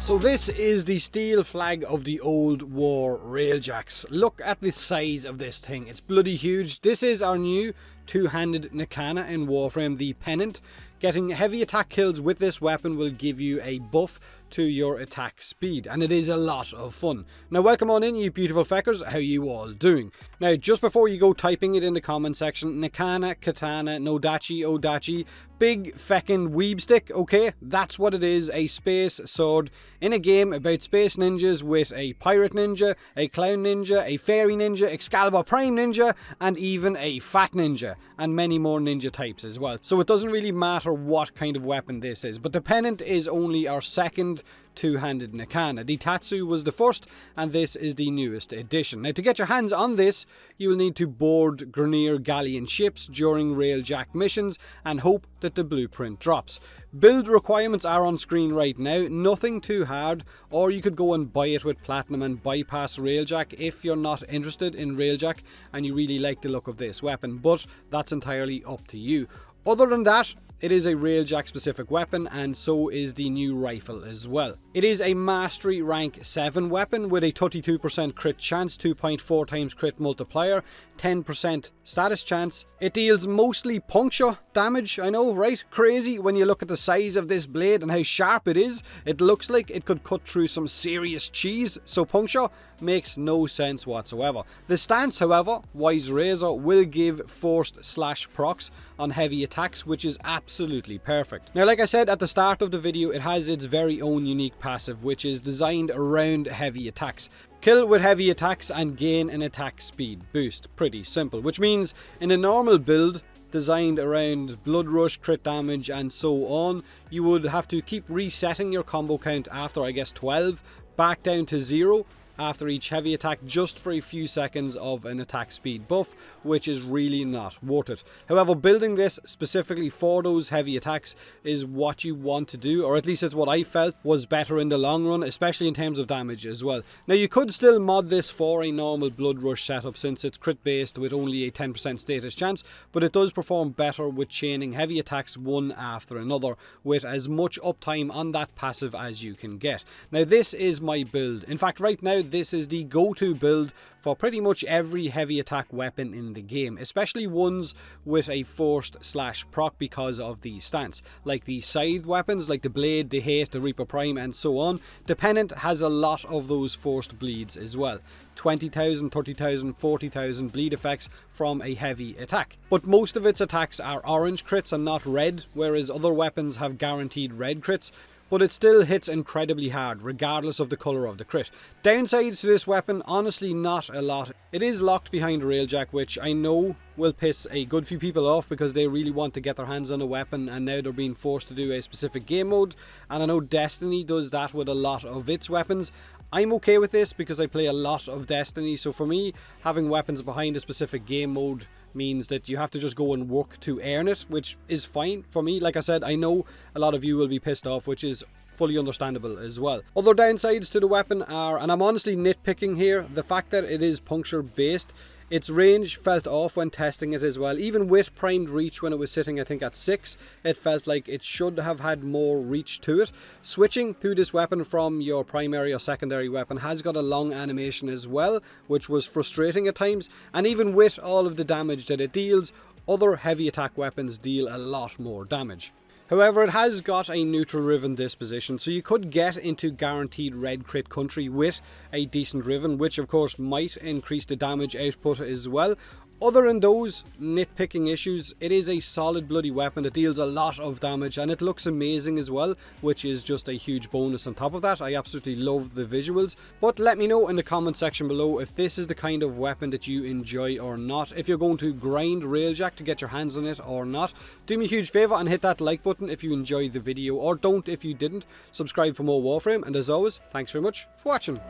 So this is the steel flag of the old war Railjacks. Look at the size of this thing, it's bloody huge. This is our new two-handed Nikana in Warframe, the Pennant. Getting heavy attack kills with this weapon will give you a buff to your attack speed, and it is a lot of fun. Now welcome on in, you beautiful feckers, how you all doing? Now just before you go typing it in the comment section, Nikana, Katana, Nodachi, Odachi, big feckin' weeb stick, okay? That's what it is, a space sword in a game about space ninjas with a pirate ninja, a clown ninja, a fairy ninja, Excalibur Prime ninja, and even a fat ninja, and many more ninja types as well. So it doesn't really matter what kind of weapon this is, but the Pennant is only our second two-handed Nikana. The Tatsu was the first, and this is the newest edition. Now to get your hands on this, you will need to board Grineer galleon ships during Railjack missions and hope that the blueprint drops. Build requirements are on screen right now, nothing too hard, or you could go and buy it with Platinum and bypass Railjack if you're not interested in Railjack and you really like the look of this weapon, but that's entirely up to you. Other than that, it is a Railjack specific weapon, and so is the new rifle as well. It is a Mastery Rank 7 weapon with a 32% crit chance, 2.4 times crit multiplier, 10% status chance. It deals mostly puncture damage, I know, right? Crazy when you look at the size of this blade and how sharp it is. It looks like it could cut through some serious cheese, so puncture makes no sense whatsoever. The stance, however, Wise Razor, will give forced slash procs on heavy attacks, which is absolutely perfect. Now like I said at the start of the video, it has its very own unique passive, which is designed around heavy attacks. Kill with heavy attacks and gain an attack speed boost. Pretty simple, which means in a normal build designed around blood rush, crit damage and so on, you would have to keep resetting your combo count after I guess 12 back down to 0 after each heavy attack just for a few seconds of an attack speed buff, which is really not worth it. However, building this specifically for those heavy attacks is what you want to do, or at least it's what I felt was better in the long run, especially in terms of damage as well. Now you could still mod this for a normal blood rush setup since it's crit based with only a 10% status chance, but it does perform better with chaining heavy attacks one after another with as much uptime on that passive as you can get. Now this is my build. In fact, right now this is the go-to build for pretty much every heavy attack weapon in the game, especially ones with a forced slash proc because of the stance, like the scythe weapons like the Blade, the Hate, the Reaper Prime and so on. The Pennant has a lot of those forced bleeds as well. 20,000, 30,000, 40,000 bleed effects from a heavy attack. But most of its attacks are orange crits and not red, whereas other weapons have guaranteed red crits. But it still hits incredibly hard regardless of the colour of the crit. Downsides to this weapon, honestly not a lot. It is locked behind Railjack, which I know will piss a good few people off because they really want to get their hands on a weapon and now they're being forced to do a specific game mode, and I know Destiny does that with a lot of its weapons. I'm okay with this because I play a lot of Destiny, so for me having weapons behind a specific game mode means that you have to just go and work to earn it, which is fine for me. Like I said, I know a lot of you will be pissed off, which is fully understandable as well. Other downsides to the weapon are, and I'm honestly nitpicking here, the fact that it is puncture based. Its range felt off when testing it as well. Even with primed reach when it was sitting I think at 6, it felt like it should have had more reach to it. Switching through this weapon from your primary or secondary weapon has got a long animation as well, which was frustrating at times, and even with all of the damage that it deals, other heavy attack weapons deal a lot more damage. However, it has got a neutral Riven disposition, so you could get into guaranteed red crit country with a decent Riven, which of course might increase the damage output as well. Other than those nitpicking issues, it is a solid bloody weapon that deals a lot of damage and it looks amazing as well, which is just a huge bonus on top of that. I absolutely love the visuals, but let me know in the comment section below if this is the kind of weapon that you enjoy or not, if you're going to grind Railjack to get your hands on it or not. Do me a huge favour and hit that like button if you enjoyed the video, or don't if you didn't. Subscribe for more Warframe, and as always, thanks very much for watching.